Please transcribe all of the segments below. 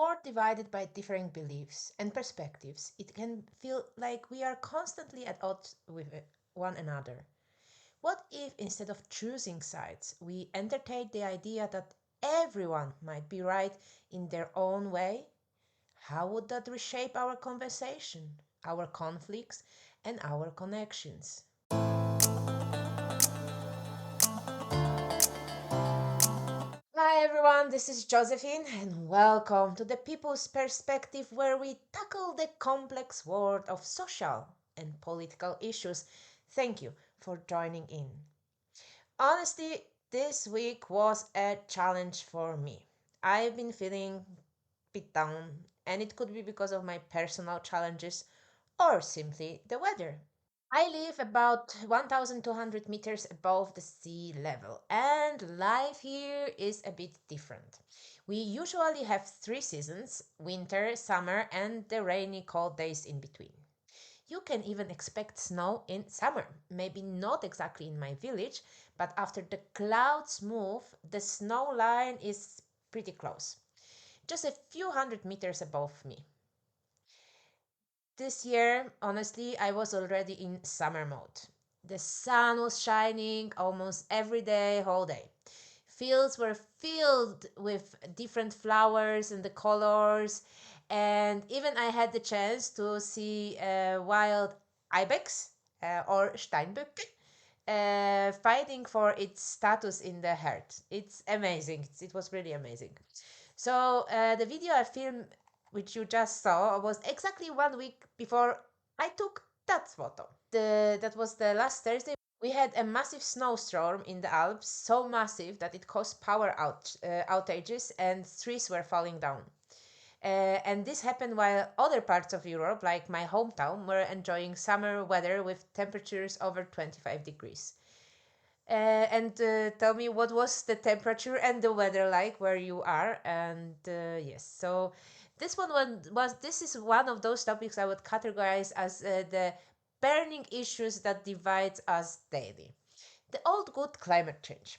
world divided by differing beliefs and perspectives, it can feel like we are constantly at odds with one another. What if instead of choosing sides, we entertain the idea that everyone might be right in their own way? How would that reshape our conversation, our conflicts, and our connections? Hi everyone, this is Josephine, and welcome to the People's Perspective, where we tackle the complex world of social and political issues. Thank you for joining in. Honestly, this week was a challenge for me. I've been feeling a bit down, and it could be because of my personal challenges or simply the weather. I live about 1,200 meters above the sea level, and life here is a bit different. We usually have three seasons: winter, summer, and the rainy, cold days in between. You can even expect snow in summer. Maybe not exactly in my village, but after the clouds move, the snow line is pretty close, just a few hundred meters above me. This year, honestly, I was already in summer mode. The sun was shining almost every day, whole day. Fields were filled with different flowers and the colors, and even I had the chance to see wild ibex or Steinböcke fighting for its status in the herd. It's amazing. It was really amazing. So the video I filmed, which you just saw, was exactly 1 week before I took that photo. That was the last Thursday. We had a massive snowstorm in the Alps, so massive that it caused outages and trees were falling down. And this happened while other parts of Europe, like my hometown, were enjoying summer weather with temperatures over 25 degrees. And tell me, what was the temperature and the weather like where you are? And yes, so this is one of those topics I would categorize as the burning issues that divides us daily. The old good climate change.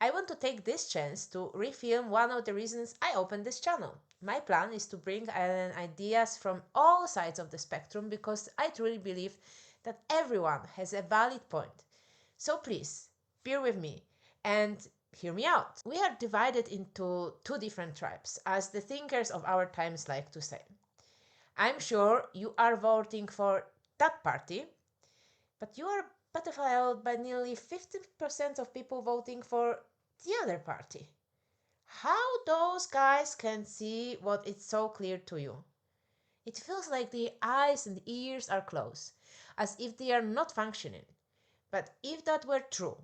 I want to take this chance to refilm one of the reasons I opened this channel. My plan is to bring ideas from all sides of the spectrum because I truly believe that everyone has a valid point. So please, bear with me and hear me out. We are divided into two different tribes, as the thinkers of our times like to say. I'm sure you are voting for that party, but you are battlefied by nearly 50% of people voting for the other party. How those guys can see what is so clear to you? It feels like the eyes and ears are closed, as if they are not functioning. But if that were true,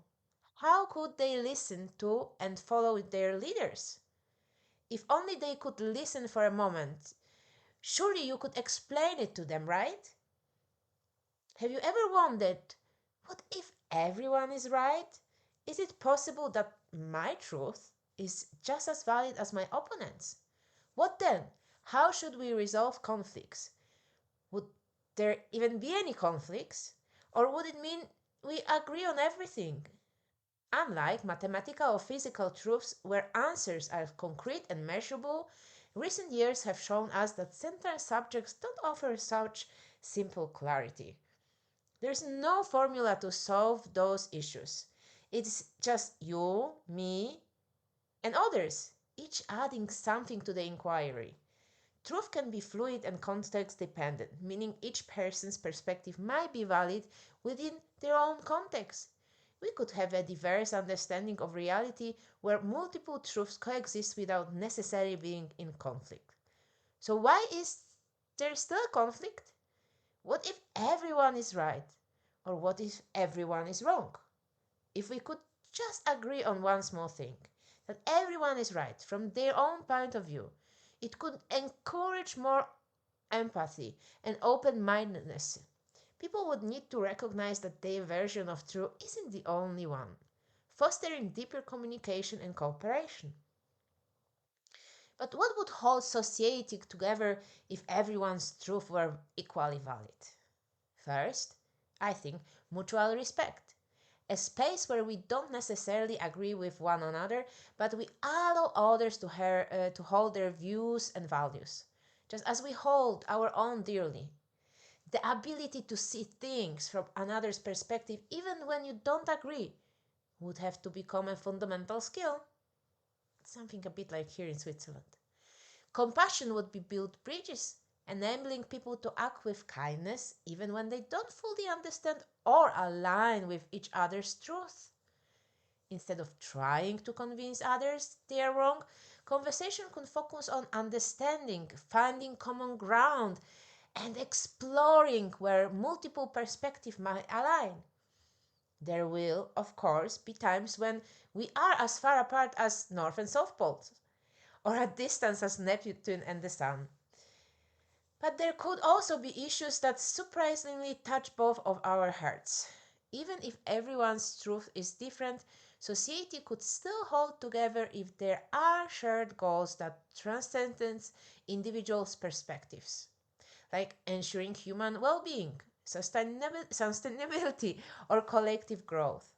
how could they listen to and follow their leaders? If only they could listen for a moment, surely you could explain it to them, right? Have you ever wondered, what if everyone is right? Is it possible that my truth is just as valid as my opponent's? What then? How should we resolve conflicts? Would there even be any conflicts? Or would it mean we agree on everything? Unlike mathematical or physical truths where answers are concrete and measurable, recent years have shown us that central subjects don't offer such simple clarity. There's no formula to solve those issues. It's just you, me, and others, each adding something to the inquiry. Truth can be fluid and context dependent, meaning each person's perspective might be valid within their own context. We could have a diverse understanding of reality where multiple truths coexist without necessarily being in conflict. So, why is there still conflict? What if everyone is right? Or what if everyone is wrong? If we could just agree on one small thing, that everyone is right from their own point of view, it could encourage more empathy and open mindedness. People would need to recognize that their version of truth isn't the only one, fostering deeper communication and cooperation. But what would hold society together if everyone's truth were equally valid? First, I think mutual respect. a space where we don't necessarily agree with one another, but we allow others to hold their views and values, just as we hold our own dearly. The ability to see things from another's perspective, even when you don't agree, would have to become a fundamental skill. Something a bit like here in Switzerland. Compassion would be build bridges, enabling people to act with kindness even when they don't fully understand or align with each other's truth. Instead of trying to convince others they are wrong, conversation can focus on understanding, finding common ground, and exploring where multiple perspectives might align. There will, of course, be times when we are as far apart as North and South Poles, or at distance as Neptune and the Sun. But there could also be issues that surprisingly touch both of our hearts. Even if everyone's truth is different, society could still hold together if there are shared goals that transcend individuals' perspectives, like ensuring human well-being, sustainability, or collective growth.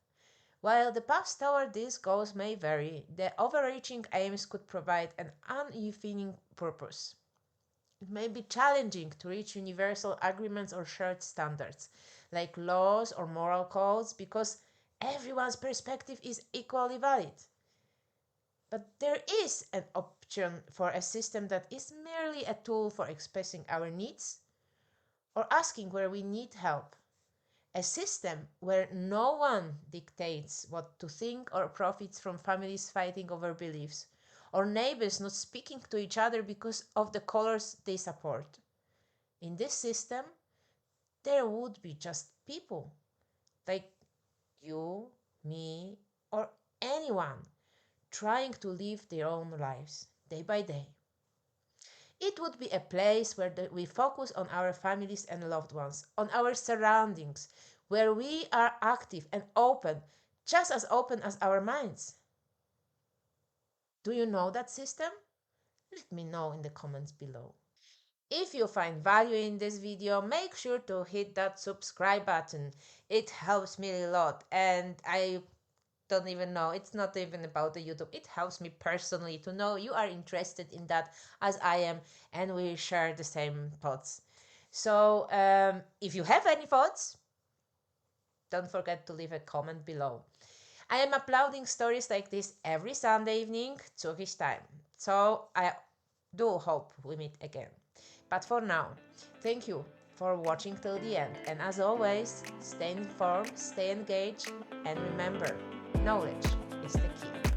While the paths toward these goals may vary, the overarching aims could provide an unifying purpose. It may be challenging to reach universal agreements or shared standards, like laws or moral codes, because everyone's perspective is equally valid. But there is an option for a system that is merely a tool for expressing our needs or asking where we need help. A system where no one dictates what to think or profits from families fighting over beliefs, or neighbors not speaking to each other because of the colors they support. In this system, there would be just people, like you, me, or anyone, trying to live their own lives day by day. It would be a place where we focus on our families and loved ones, on our surroundings, where we are active and open, just as open as our minds. Do you know that system? Let me know in the comments below. If you find value in this video, make sure to hit that subscribe button. It helps me a lot, and I don't even know, it's not even about the YouTube. It helps me personally to know you are interested in that as I am, and we share the same thoughts. So if you have any thoughts, don't forget to leave a comment below. I am uploading stories like this every Sunday evening, Zurich time. So I do hope we meet again. But for now, thank you for watching till the end. And as always, stay informed, stay engaged, and remember, knowledge is the key.